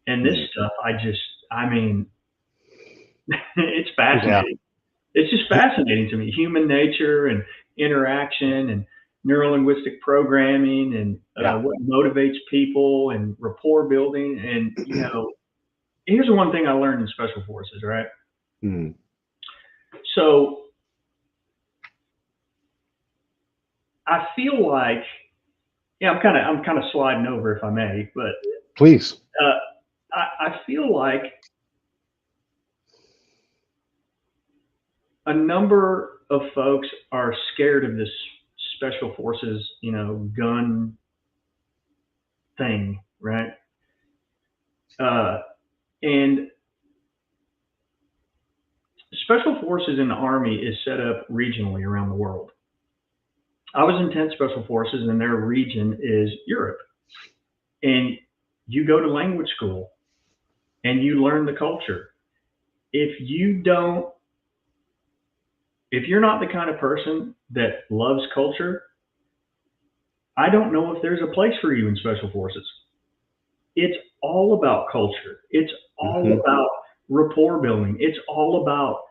And this stuff, I mean, it's fascinating. Yeah. It's just fascinating to me. Human nature and interaction and neuro-linguistic programming and what motivates people and rapport building. And, here's the one thing I learned in Special Forces, right? So I feel like, I'm kind of sliding over, if I may, but please. I feel like a number of folks are scared of this special forces, gun thing, right? Uh, and special forces in the Army is set up regionally around the world. I was in 10th Special Forces, and their region is Europe. And you go to language school and you learn the culture. If you don't, if you're not the kind of person that loves culture, I don't know if there's a place for you in Special Forces. It's all about culture. It's all Hmm. about rapport building. It's all about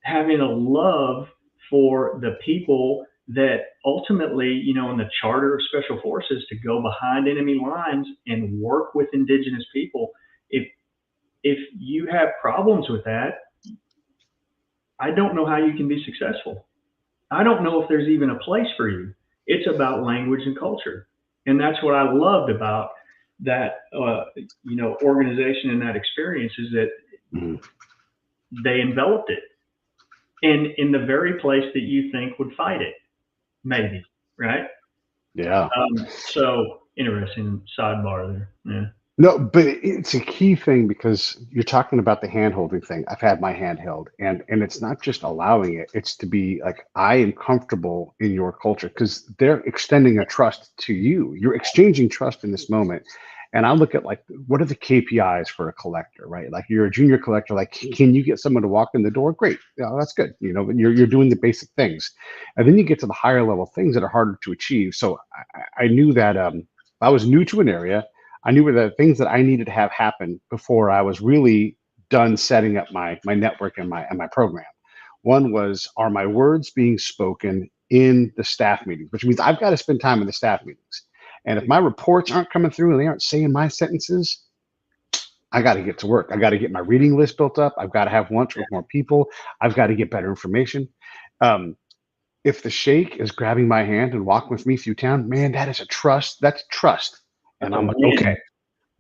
having a love for the people that ultimately, in the charter of special forces to go behind enemy lines and work with indigenous people. If you have problems with that, I don't know how you can be successful. I don't know if there's even a place for you. It's about language and culture. And that's what I loved about that, organization and that experience is that Hmm. they enveloped it in the very place that you think would fight it, maybe, right? Yeah. So interesting sidebar there. Yeah. No, but it's a key thing because you're talking about the hand holding thing. I've had my hand held, and it's not just allowing it, it's to be like, I am comfortable in your culture because they're extending a trust to you. You're exchanging trust in this moment. And I look at like, what are the KPIs for a collector, right? Like you're a junior collector, like, can you get someone to walk in the door? Great. Yeah, that's good. But you're doing the basic things. And then you get to the higher level things that are harder to achieve. So I knew that if I was new to an area, I knew were the things that I needed to have happen before I was really done setting up my network and my program. One was, are my words being spoken in the staff meetings, which means I've got to spend time in the staff meetings. And if my reports aren't coming through and they aren't saying my sentences, I got to get to work. I got to get my reading list built up. I've got to have lunch with more people. I've got to get better information. Um, if the sheikh is grabbing my hand and walking with me through town, man, that is a trust. That's trust. That's And a I'm like, okay, win.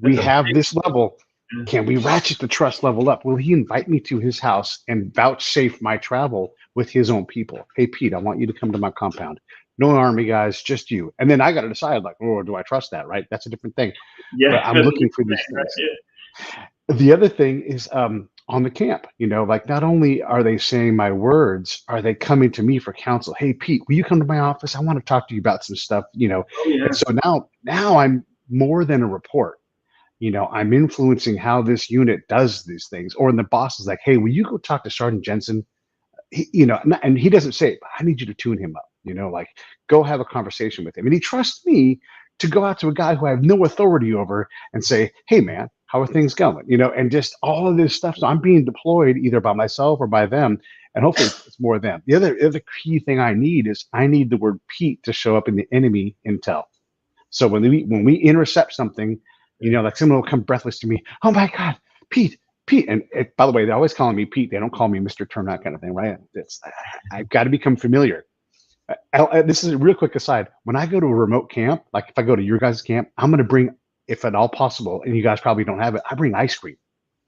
we That's a have this level. big Can we ratchet the trust level up? Will he invite me to his house and vouchsafe my travel with his own people? Hey, Pete, I want you to come to my compound. No army guys, just you. And then I got to decide, like, oh, do I trust that? Right? That's a different thing. yeah. But I'm That's a looking big for these thing, right? things. Yeah. The other thing is on the camp, like not only are they saying my words, are they coming to me for counsel? Hey, Pete, will you come to my office? I want to talk to you about some stuff. Oh And yeah. so now I'm more than a report. I'm influencing how this unit does these things. Or when the boss is like, hey, will you go talk to Sergeant Jensen? And he doesn't say it, but I need you to tune him up, like go have a conversation with him. And he trusts me to go out to a guy who I have no authority over and say, hey, man, how are things going? And just all of this stuff. So I'm being deployed either by myself or by them. And hopefully it's more of them. The other key thing I need is I need the word Pete to show up in the enemy intel. So when we intercept something, like someone will come breathless to me. Oh my God, Pete, Pete. And by the way, they're always calling me Pete. They don't call me Mr. Turnout kind of thing, right? I've got to become familiar. This is a real quick aside. When I go to a remote camp, like if I go to your guys' camp, I'm going to bring, if at all possible, and you guys probably don't have it, I bring ice cream,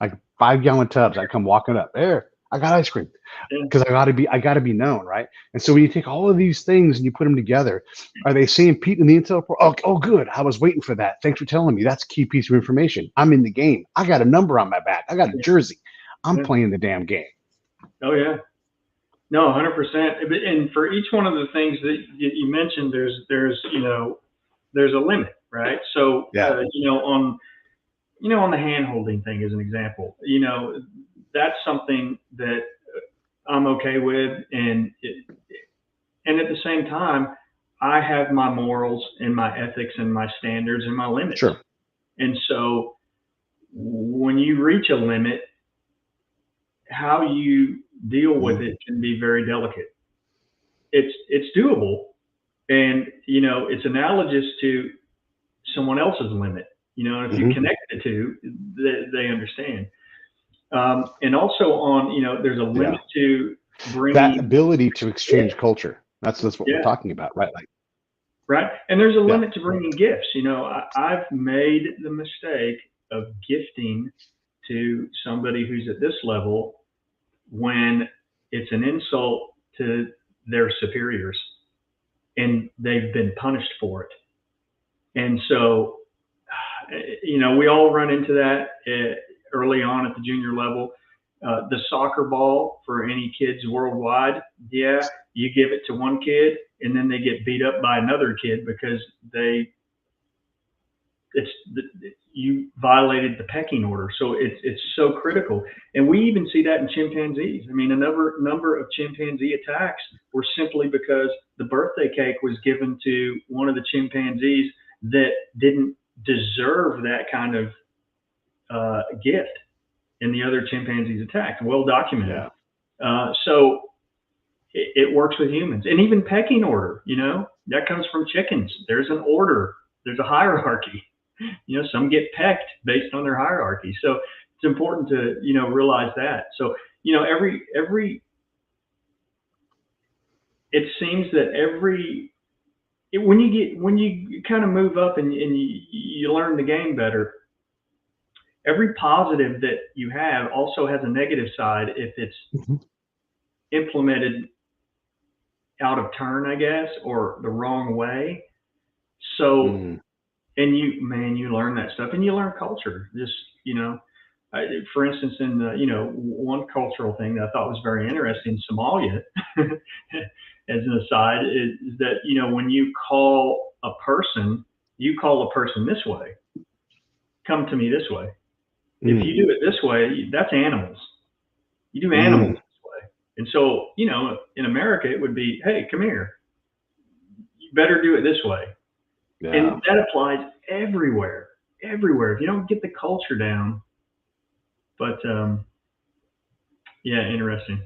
like 5-gallon tubs. I come walking up there. I got ice cream Yeah. because I gotta be known, right? And so when you take all of these things and you put them together, are they saying Pete in the intel report? Oh, good. I was waiting for that. Thanks for telling me. That's a key piece of information. I'm in the game. I got a number on my back. I got a Yeah. jersey. I'm Yeah. playing the damn game. Oh yeah. No, 100%. And for each one of the things that you mentioned, there's a limit, right? So, Yeah. on the hand holding thing as an example, that's something that I'm okay with, and at the same time, I have my morals and my ethics and my standards and my limits. Sure. And so when you reach a limit, how you deal with Mhm. it can be very delicate. It's doable, and it's analogous to someone else's limit. If you Mhm. connect the two, they understand. And also there's a Yeah. limit to That bringing. ability to Yeah, exchange culture. That's what we're yeah, talking about, right? Like, right. And there's a yeah. limit to bringing gifts. I've made the mistake of gifting to somebody who's at this level when it's an insult to their superiors, and they've been punished for it. And so, we all run into that early on at the junior level. The soccer ball for any kids worldwide, yeah, you give it to one kid and then they get beat up by another kid because you violated the pecking order. So it's so critical. And we even see that in chimpanzees. I mean, a number of chimpanzee attacks were simply because the birthday cake was given to one of the chimpanzees that didn't deserve that kind of gift, and the other chimpanzees attacked. Well documented. Yeah. So it works with humans, and even pecking order. That comes from chickens. There's an order. There's a hierarchy. Some get pecked based on their hierarchy. So it's important to realize that. So it seems that when you kind of move up and you learn the game better, every positive that you have also has a negative side if it's implemented out of turn, I guess, or the wrong way. So, and you learn that stuff, and you learn culture. Just, for instance, in one cultural thing that I thought was very interesting, Somalia, as an aside, is that, when you call a person this way. Come to me this way. If you do it this way, that's animals. You do animals this way. And so, in America, it would be, hey, come here. You better do it this way. Yeah. And that applies everywhere. If you don't get the culture down. But, yeah, interesting.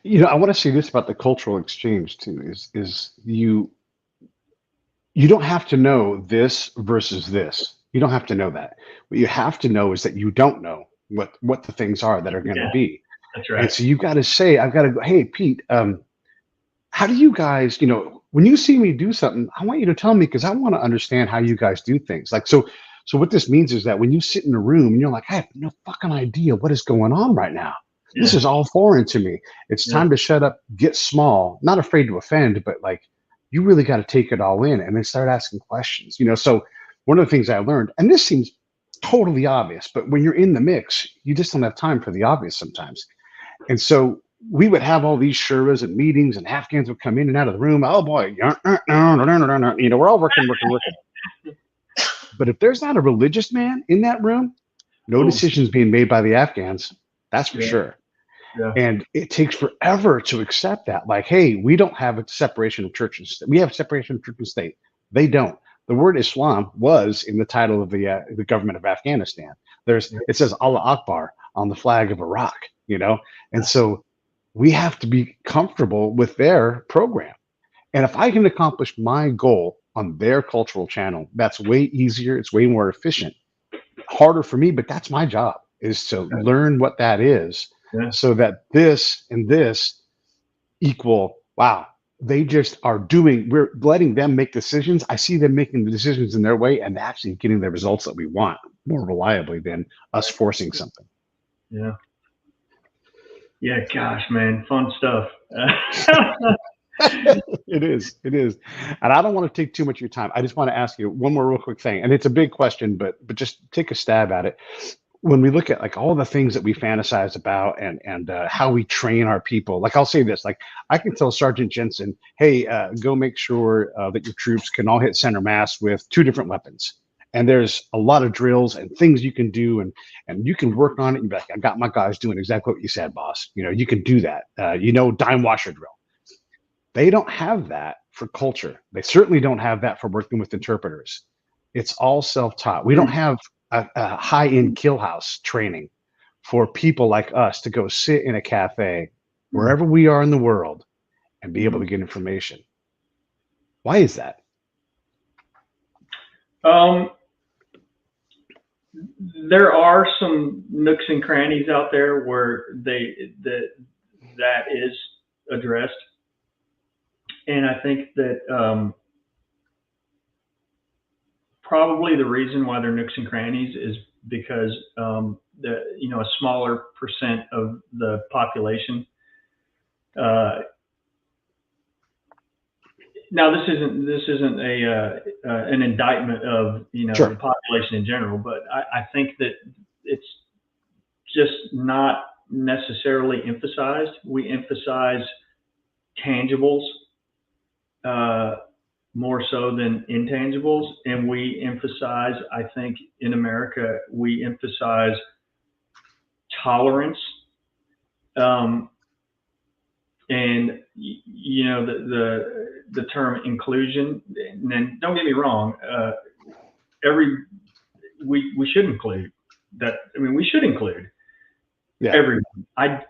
I want to say this about the cultural exchange too, is you don't have to know this versus this. You don't have to know that. What you have to know is that you don't know what the things are that are going to be. That's right. And so you've got to say, I've got to go, hey, Pete, how do you guys, when you see me do something, I want you to tell me, because I want to understand how you guys do things. Like, so what this means is that when you sit in a room and you're like, I have no fucking idea what is going on right now. Yeah. This is all foreign to me. It's time to shut up, get small, not afraid to offend, but like, you really got to take it all in and then start asking questions. So one of the things I learned, and this seems totally obvious, but when you're in the mix, you just don't have time for the obvious sometimes. And so we would have all these shuras and meetings, and Afghans would come in and out of the room. Oh boy, we're all working. But if there's not a religious man in that room, no decisions being made by the Afghans. That's for sure. Yeah. And it takes forever to accept that. Like, hey, we don't have a separation of church and state. We have separation of church and state. They don't. The word Islam was in the title of the government of Afghanistan. It says Allah Akbar on the flag of Iraq, and so we have to be comfortable with their program. And if I can accomplish my goal on their cultural channel, that's way easier. It's way more efficient. Harder for me, but that's my job, is to learn what that is, so that this and this equal, wow, they just are we're letting them make decisions. I see them making the decisions in their way and actually getting the results that we want more reliably than us forcing something. Yeah. Yeah, gosh, man, fun stuff. It is. And I don't want to take too much of your time. I just want to ask you one more real quick thing. And it's a big question, but just take a stab at it. When we look at like all the things that we fantasize about and how we train our people, like I'll say this, like I can tell Sergeant Jensen, hey, go make sure that your troops can all hit center mass with 2 different weapons. And there's a lot of drills and things you can do, and you can work on it. And be like, I got my guys doing exactly what you said, boss. You can do that. Dime washer drill. They don't have that for culture. They certainly don't have that for working with interpreters. It's all self-taught. We don't have a high-end kill house training for people like us to go sit in a cafe wherever we are in the world and be able to get information. Why is that? There are some nooks and crannies out there where that is addressed. And I think that probably the reason why they're nooks and crannies is because a smaller percent of the population Uh, Now, this isn't an indictment of Sure. the population in general, but I think that it's just not necessarily emphasized. We emphasize tangibles uh, more so than intangibles, and we emphasize. I think in America we emphasize tolerance. Um, and the term inclusion. And then don't get me wrong, every we should include that. I mean, we should include everyone. I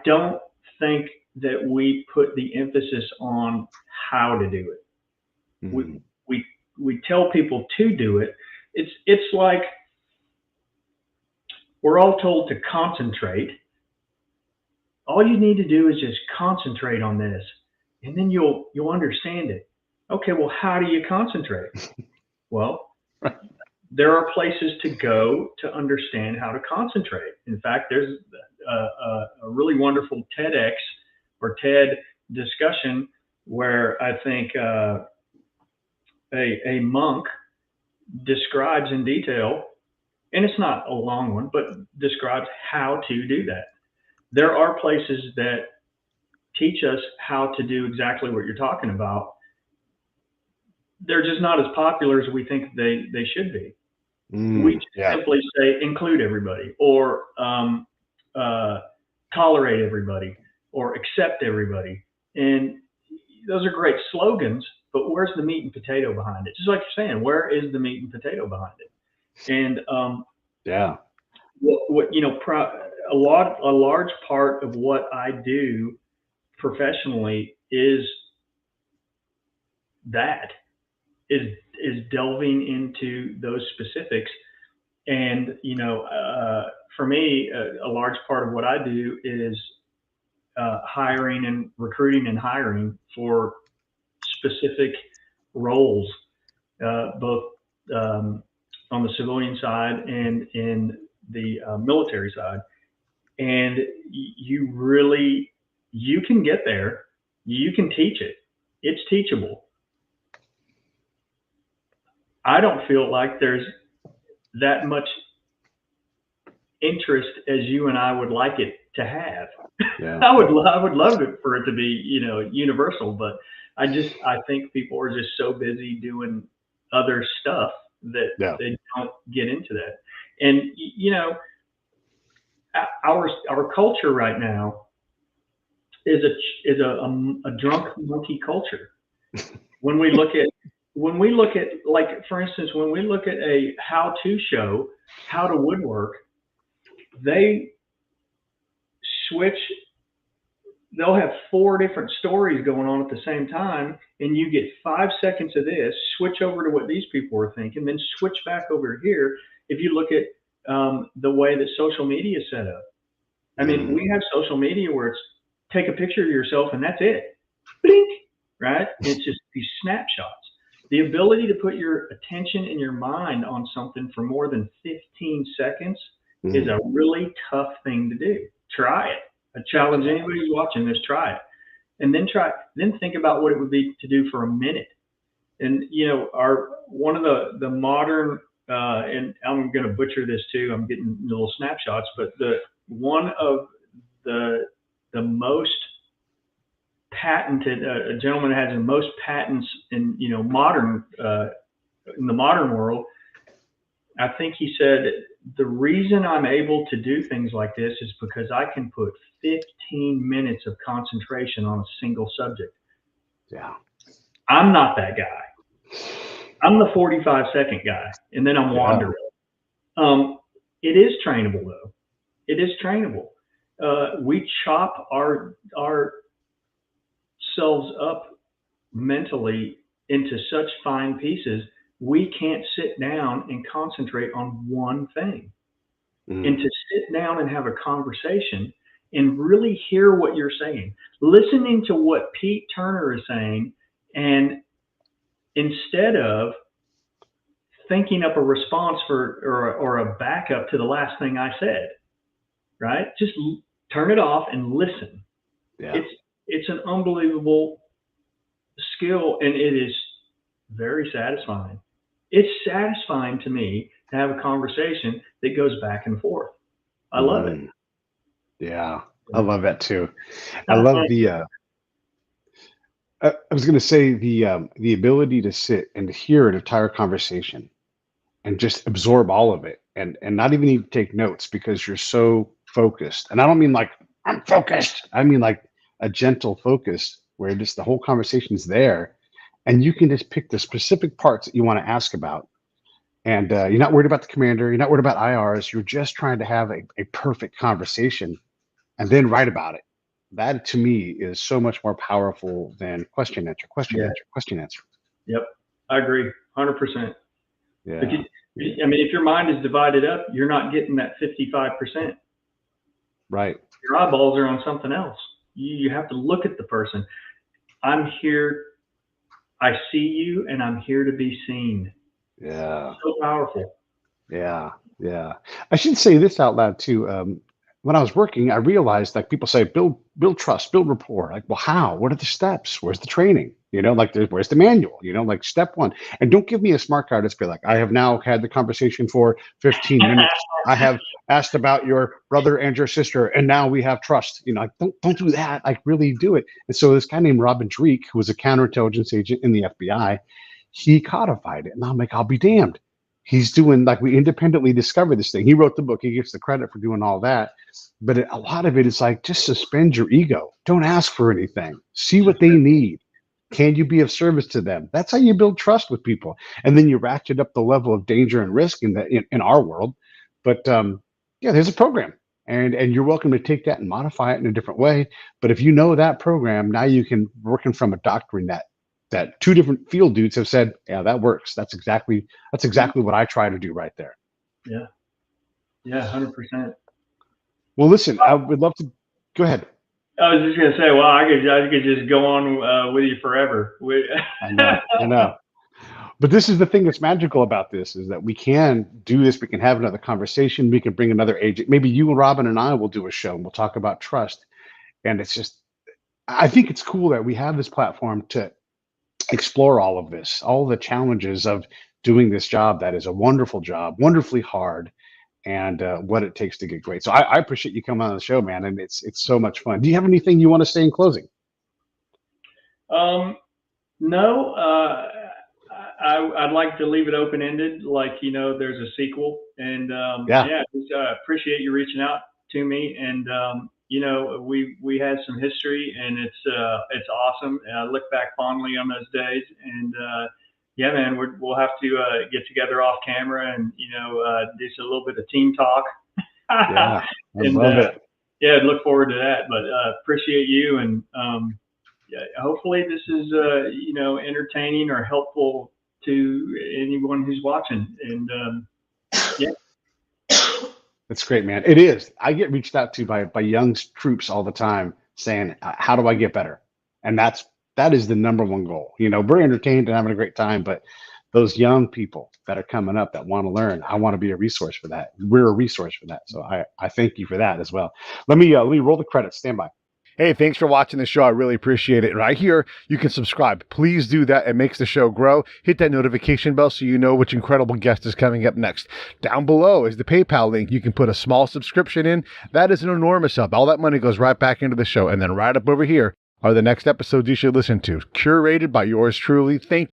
don't think that we put the emphasis on how to do it. Mm-hmm. We tell people to do it. It's like we're all told to concentrate. All you need to do is just concentrate on this, and then you'll understand it. Okay, well, how do you concentrate? Well, there are places to go to understand how to concentrate. In fact, there's a really wonderful TEDx or TED discussion where I think a monk describes in detail, and it's not a long one, but describes how to do that. There are places that teach us how to do exactly what you're talking about. They're just not as popular as we think they should be. We simply say include everybody, or tolerate everybody, or accept everybody. And those are great slogans, but where's the meat and potato behind it? Just like you're saying, where is the meat and potato behind it? And what a large part of what I do professionally is delving into those specifics. And for me, a large part of what I do is hiring and recruiting and hiring for specific roles, both on the civilian side and in the military side. And you can get there. You can teach it. It's teachable. I don't feel like there's that much interest as you and I would like it to have. Yeah. I would love it for it to be, universal, but I think people are just so busy doing other stuff that they don't get into that. And our culture right now is a drunk monkey culture. When we look at, like, for instance, when we look at a how-to show, how to woodwork, they switch. They'll have 4 different stories going on at the same time, and you get 5 seconds of this, switch over to what these people are thinking, then switch back over here. If you look at the way that social media is set up, I mean, we have social media where it's take a picture of yourself and that's it. Blink, right? It's just these snapshots. The ability to put your attention and your mind on something for more than 15 seconds is a really tough thing to do. Try it. I challenge anybody who's watching this, try it. And then think about what it would be to do for a minute. And, one of the modern, and I'm going to butcher this too, I'm getting little snapshots, but one of the most patented, a gentleman has the most patents in, modern, in the modern world. I think he said, the reason I'm able to do things like this is because I can put 15 minutes of concentration on a single subject. Yeah. I'm not that guy. I'm the 45-second guy, and then I'm wandering. It is trainable, though. It is trainable. We chop our selves up mentally into such fine pieces, we can't sit down and concentrate on one thing. And to sit down and have a conversation and really hear what you're saying, listening to what Pete Turner is saying, and instead of thinking up a response or a backup to the last thing I said, right? Just turn it off and listen. Yeah. it's an unbelievable skill, and it is very satisfying. It's satisfying to me to have a conversation that goes back and forth. I love it. Yeah, I love that too. I love I was going to say the ability to sit and hear an entire conversation and just absorb all of it, and not even need to take notes because you're so focused. And I don't mean like I'm focused. I mean like a gentle focus where just the whole conversation is there, and you can just pick the specific parts that you want to ask about. And you're not worried about the commander. You're not worried about IRs. You're just trying to have a perfect conversation and then write about it. That to me is so much more powerful than question answer, question Yeah. answer, question answer. Yep. I agree. 100%. Yeah. I mean, if your mind is divided up, you're not getting that 55%. Right. Your eyeballs are on something else. You have to look at the person. I'm here. I see you, and I'm here to be seen. Yeah. So powerful. Yeah. Yeah. I should say this out loud too. When I was working, I realized like people say, build trust, build rapport. Like, well, how? What are the steps? Where's the training? Like where's the manual? Like step one. And don't give me a smart card. It's be like, I have now had the conversation for 15 minutes. I have asked about your brother and your sister, and now we have trust. Like don't do that. Like really do it. And so this guy named Robin Dreek, who was a counterintelligence agent in the FBI, he codified it. And I'm like, I'll be damned. He's doing like we independently discovered this thing. He wrote the book. He gets the credit for doing all that. But a lot of it is like just suspend your ego. Don't ask for anything. See what they need. Can you be of service to them? That's how you build trust with people. And then you ratchet up the level of danger and risk in our world. But yeah, there's a program, and you're welcome to take that and modify it in a different way. But if you know that program, now you can working from a doctrine that two different field dudes have said, yeah, that works. That's exactly what I try to do right there. Yeah. Yeah, 100%. Well, listen, I would love to go ahead. I was just gonna say, well, I could just go on with you forever. I know. But this is the thing that's magical about this is that we can do this. We can have another conversation. We can bring another agent. Maybe you and Robin and I will do a show and we'll talk about trust. And it's just, I think it's cool that we have this platform to explore all of this, all the challenges of doing this job that is a wonderful job, wonderfully hard, and what it takes to get great. So I appreciate you coming on the show, man, and it's so much fun. Do you have anything you want to say in closing? No. I'd like to leave it open ended, like there's a sequel, and just appreciate you reaching out to me, and we had some history, and it's awesome. And I look back fondly on those days, and yeah, man, we'll have to get together off camera and do a little bit of team talk. Yeah, I love it. Yeah, I'd look forward to that. But appreciate you, and hopefully this is entertaining or helpful to anyone who's watching. And yeah. That's great, man. It is. I get reached out to by young troops all the time saying, how do I get better? And that is the number one goal. We're entertained and having a great time, but those young people that are coming up that want to learn, I want to be a resource for that. We're a resource for that. So I thank you for that as well. Let me roll the credits. Stand by. Hey, thanks for watching the show. I really appreciate it. Right here, you can subscribe. Please do that. It makes the show grow. Hit that notification bell so you know which incredible guest is coming up next. Down below is the PayPal link. You can put a small subscription in. That is an enormous help. All that money goes right back into the show. And then right up over here are the next episodes you should listen to, curated by yours truly. Thank